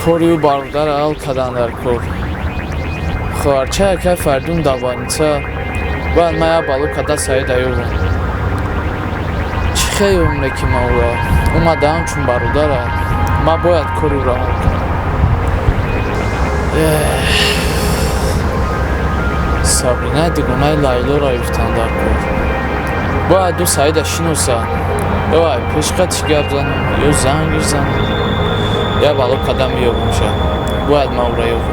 Kori u barudar alkadan dar kor. Xarça ka fardun davanca. Van maya balukada sayda yo'q. Chixeyumne ki maura. Umadam chun barudara. Ma boyad kori ra. Sabrina digunay Laylo ra iftan dar kor. Boyad du sayda shinosa. Yo'q, peshqat gapzan, yo zang girzan. Ya balukadam yo'qmsha. Boyad maura yo'q.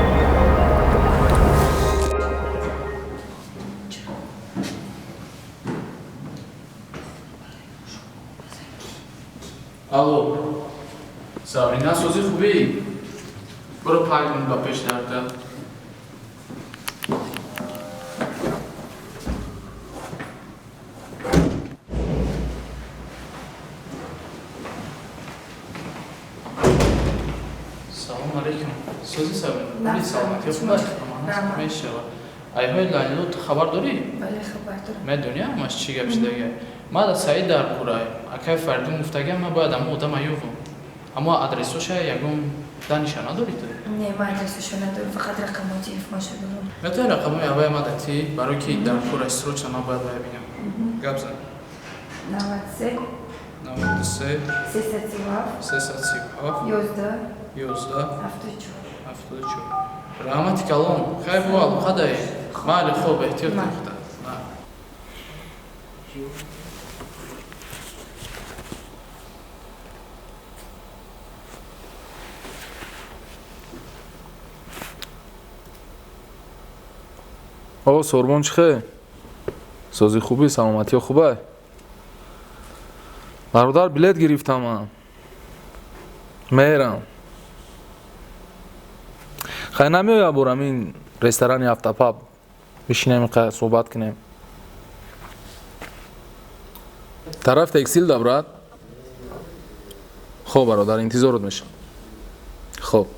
Алло, Сабрина, сози хубӣ? Баро пай кун ба пеш дарда. Салом алейкум. Сози Сабрина, хубӣ саломати хуб аст? Мешава. Айҳои Лайло ту хабар дорӣ? Бале, хабар дорам. Медонӣ ҳамаш чӣ гап шудага? Ман да Саид дар курай. Акай фардун гуфтага ман бояд аммо одама ёвам. Аммо адресоша ягон даниша надорӣ ту? Не, ман адресошо надорам, фақат рақамои телефоншо дорам. Метавони рақамои аввай ман дати, барои ки дар курай срочно ман бояд вай бинам. Гап зан. 93 93 337 337 11 11 74. 74. Раҳмати калом. Хай бо алқадай. Майли хуб эҳтиёт кунда. О, Сорбон чихе? Сози хубӣ, саломатиё хубай? Бародар билет гирифтам. Мерам. Хай намеоя борам ин ресторани Автопаб. Бишинем ин суҳбат кунем. Тараф текстил да, брат? Хоб, бародар, интизорот мешам. Хоб.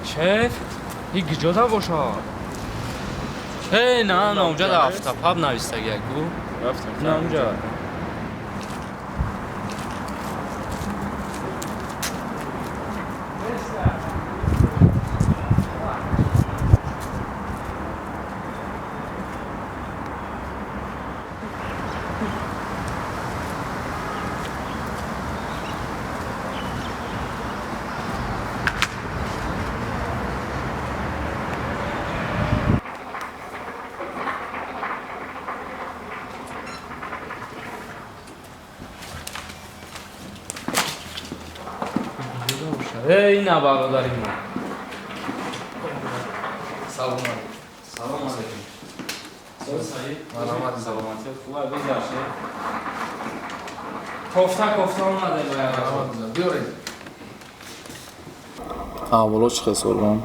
شف یک جدا باشه نه اونجا در آفتاب‌هاب نوشته گو نه اونجا نه برادریم سلام علیکم. سلام علیکم سلامتی سلامتی خوبه بیدرشه کفته اومده باید بیارید. اولو چخه سربان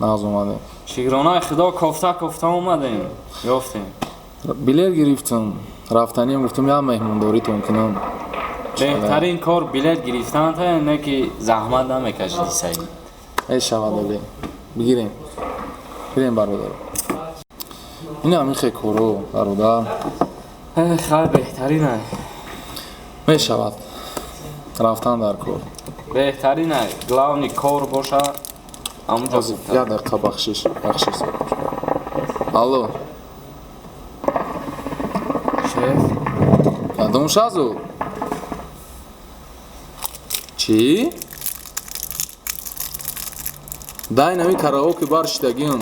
ناز اومده شیرانای خدا کفته اومدیم یافتیم بلیت گرفتم رفتنیم گفتم یا مهمونداریتون کنم بهترین کار بلیت گرفتن تا اینه که زحمت نمیکشیدی سعید ای شوادالی بگیریم برادر این همین خیلی کارو برادر خیلی بهترینه میشود رفتن در کار بهترینه گلاونی کار باشه همونجا از گفتم یه دقیقه بخشش الو شف یادم شازو چی؟ дай нами караоке бар шидагиён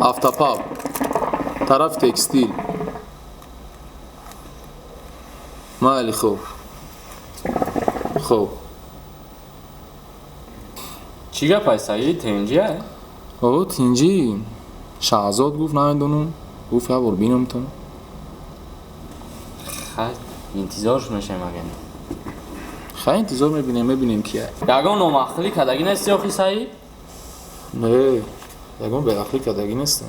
Автопаб тараф текстил майли хуб چی گپ سعید تنجیه؟ о тинҷи шаҳзод гуфт намедонам гуфт я бор бинам то خیلی انتظارش میشه مگه хай интизор мебинем ки ягон номахлӣ кадаги нести охи саид не ягон беахлӣ кадаги нестам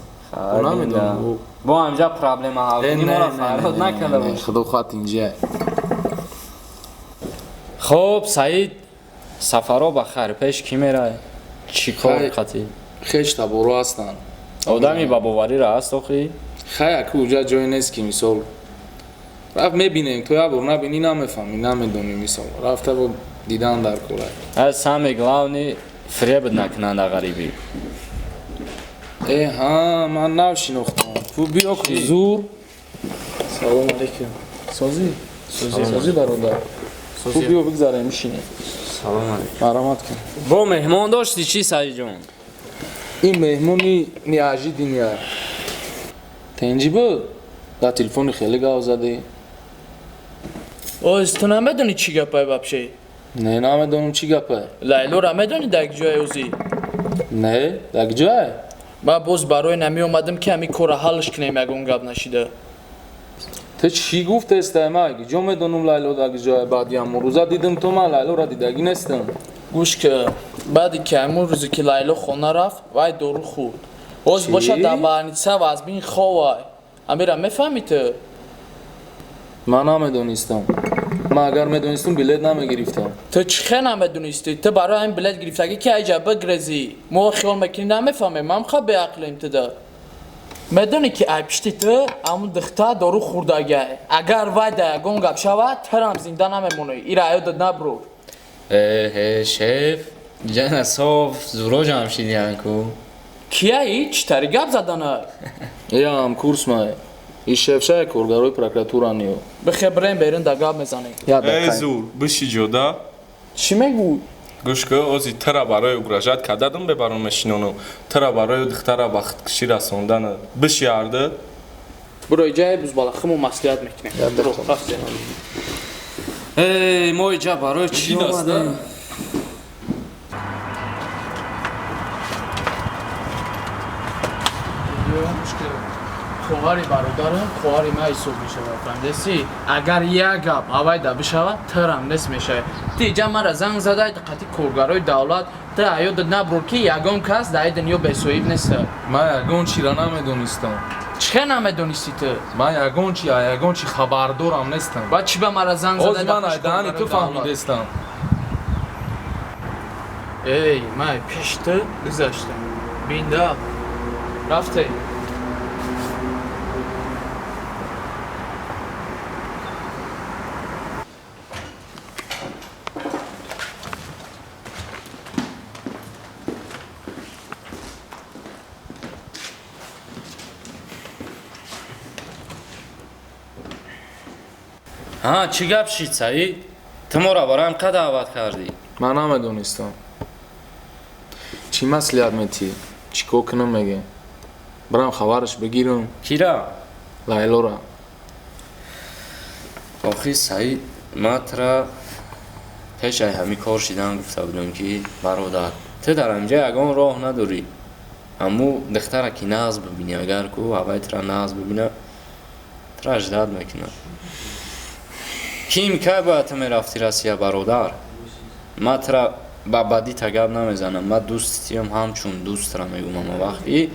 намедонам бо ҳамҷа проблема ҳал кунӣ моро фарёд накарда бош худо хоҳад тинҷия хуб саид сафаро ба хайр пеш кӣ меравад чӣ кор қатӣ хеш таборо ҳастанд одами ба боварира аст охи خیلی کجا جای نیست که مثال رفت میبینیم تو یا بر نبینی نمیفهمی نمیدونی مثال رفته با دیدن در کوله از سامی главный фребд накнанд غریبی ها من نشناختم تو بیا که زور سلام علیکم سازی برادر تو بیا بگذاره میشینه سلام علیکم مرحمت کن با مهمان داشتی چی سعید جون این مهمونی نیاجی دنیا تنجی بود در تلفن خیلی گاو زده اوز تو نمیدونی چی گپه بابشه نه نمیدونم چی گپه لیلو را میدونی در جای اوزی نه در کجای من باز برای نمی اومدم که همی کار حلش کنیم اگه گپ نشیده تو چی گفت استعمال جو میدونم لیلو در کجای بعد یا روزا دیدم تو من لیلو را دیدگی نیستم گوش که بعدی که همون روزی که لیلو خونه رفت وای دارو خورد اوز چی؟ باشه در برنیسه و از بین خواه امیرم میفهمی تو من نمیدونستم من اگر میدونستم بلیت نمیگرفتم تو چخه نمیدونستی تو برای این بلیت گرفتگی که عجب بگرزی مو خیال میکنی نمیفهمی من خواه به عقلیم تو ده میدونی که ای پشتی تو همون دختر دارو خوردگه اگر وای ده گون گپ شود ترم زنده نمیمونی ایره ایو داد نبرو شف جان صاف زورا جمشیدی انکو کیه ای؟ چی تری گپ زدنه؟ یا هم کورس ماه این شفشه کارگروی پروکراتورا نیو به خبرین بیرون در گپ میزنی ای زور بشی جدا چی میگو؟ گوش که ازی ترا برای اگراژت کدادم ببرم مشینونو ترا برای دختره وقت کشی رسوندن بشی عرده برو جای بز بالا خمو مسئولیت میکنه برو خفته ای ما اینجا برای چی اومده خواهری برادرم خواهری ما ایسوب میشه بفهمدسی اگر یک گپ اوایده بشود ترم نیست میشه دیجا مرا زنگ زده دقتی کارگرای دولت تا ایود نبرو که یگان کس در دنیا بسویب نیست من یگان چی را نمیدونستم چه نمیدونستی تو؟ من یگان چی خبردارم نیستم با چی به مرا زنگ زده اوز من ایدانی تو فهمیدستم ای من پیش تو گذاشتم بینده رفته ها چی گپ شید سعید تو ما را برای هم که دعوت کردی من نمیدونستم چی مسئولیت میتی چی کو کنم میگه برام خبرش بگیرم کی را لیلو را آخی سعید ما ترا پیش همی کار شیدن گفته بودم که برادر تو در اینجا یگان راه نداری همو دختره که ناز ببینی اگر کو اوای ترا ناز ببینه ترا اجداد میکنه کیم که باید تو میرفتی رسیه برادر ما ترا با بدی تگب نمیزنم ما دوستیم همچون دوست را میگم اما وقتی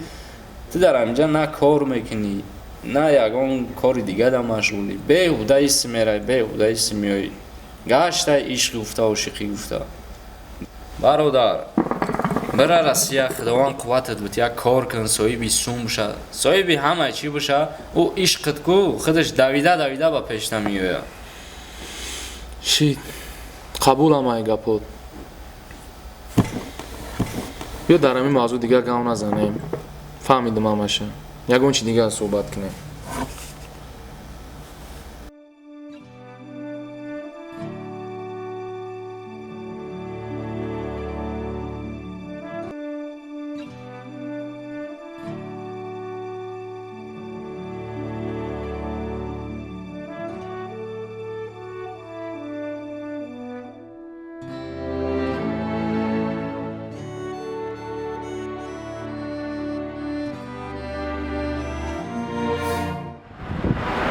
تو در اینجا نه کار میکنی نه یگان کاری دیگه در مشغولی بیهوده ایسی میره بیهوده ایسی میایی گشته عشق گفته و شیخی گفته برادر برای رسیه خداوند قوتت بود یک کار کن صاحبی سوم بشه صاحبی همه چی بشه او عشقت کو خودش دویده با پیشته میوه چی قبولم ای گپات بیا در همین موضوع دیگه گام نزنیم فهمیدم همشه یگان چی دیگه صحبت کنیم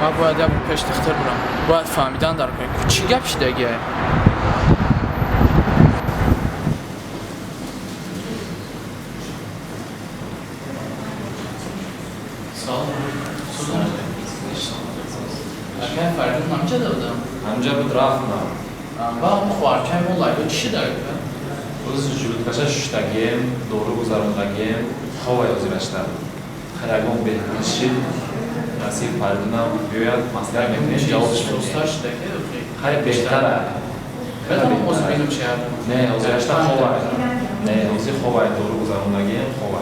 من باید یه پیش دختر برم باید فهمیدن در کنیم چی گپ شده اگه اگر فردون همچه دادم؟ همجا بود رفتم با اون خوارکه اون لایو چی داره؟ روز جلوتکشه ششتگیم دورو گذاروندگیم خواه یازی رشتم خیلی به همشی نصیر فرزانم بیاید مسئله میکنید جوابش میدید دوستاش دکه خیلی بهتره بدم موز بینم شهر نه اوزیشتا خوبه نه اوزی خوبه دورو گذروندگی خوبه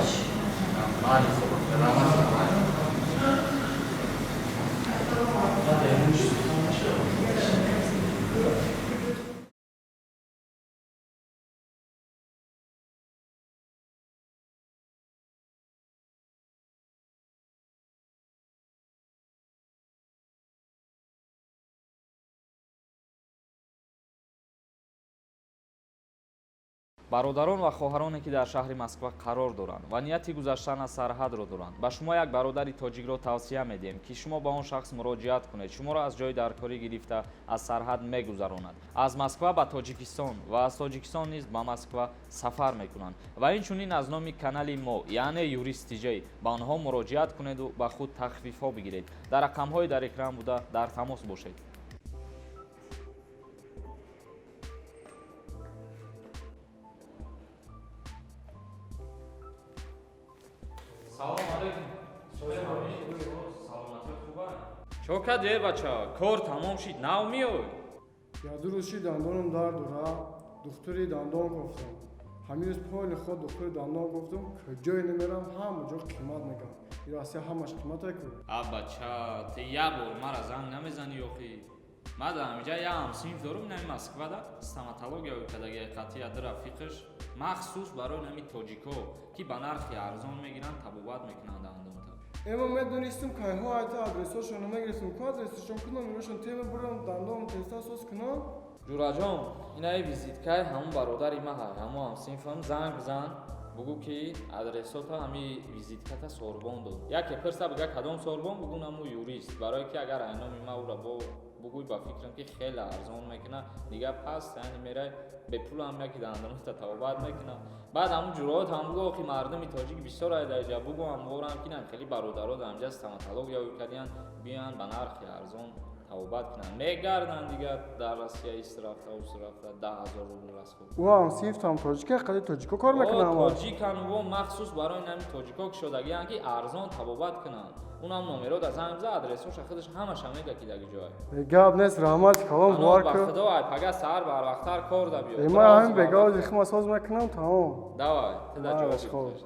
معنی خوبه бародарон ва хоҳароне ки дар шаҳри москва қарор доранд ва нияти гузаштан аз сарҳадро доранд ба шумо як бародари тоҷикро тавсия медиҳем ки шумо ба он шахс муроҷиат кунед шуморо аз ҷои даркорӣ гирифта аз сарҳад мегузаронад аз москва ба тоҷикистон ва аз тоҷикистон низ ба москва сафар мекунанд ва инчунин аз номи канали мо яъне юристиҷей ба онҳо муроҷиат кунеду ба худ тахфифҳо бигиред дар рақамҳои дар экран буда дар тамос бошед. салом алейкум. саломати хуба? чо кардед бача? кор тамом шид, нав меои? Я ду рӯз шид дандонам дард дора, духтури дандон гуфтам. Ҳамин рӯз пони худ духтури дандон гуфтам, куҷое намерам, ҳама ҷо қимат мегам. Ин Россия ҳамаш қимате ку. А бача, ты як бор мара занг намезани ёхи? Ман дар ҳамиҷа як ҳамсинф дорам нами Москвада, стоматология кадаги қатъи ад рафиқаш махсус барои нами тоҷико ки ба нархи арзон мегиранд табобат мекунанд дандонта. Эма медонистам кайҳо айта адресошон намегирифтам, ку адресошон кунам, имашон тема бурам дандон теста сос кунам. ҷураҷон, инаи визиткаи ҳамон бародари ма ҳай, ҳамон ҳамсинфам занг бизан, бугӯ ки адресота ҳами визитката сорбон дод. Яке пирса бига кадом сорбон, бугӯ намо юрист, барое ки агар айноми ма ура бо бугӯй ба фикрам ки хеле арзон мекуна, дига пас яъне мерай бепулам яки дандонота табобат мекуна. баъд ҳамун ҷуроат ҳам бугӯ охи мардуми тоҷик бисёр айдаҷа бугӯ ҳамворам ки нам хеле бародаро дар ҳамҷа стоматология кардиян биёянд ба нархи арзон табобат кунанд. Мегарданд дига дар Россия истрафта усрафта 10,000 рубл расход. Ва ҳамсинфам тоҷика, қади тоҷико кор мекунам. тоҷикан во махсус барои нами тоҷико кушодагиянд ки арзон табобат кунанд. Унам номерода занг бизан, адресоша худаш ҳамаша мега ки даги ҷой. Гап нест, раҳмат калом бор ба ку. худо ай пага сар барвақтар кор да биё. Ема ҳамин бегаози хима соз мекунам, тамом. давай, ты да Ай, ҷавоб башхор. бигӯш.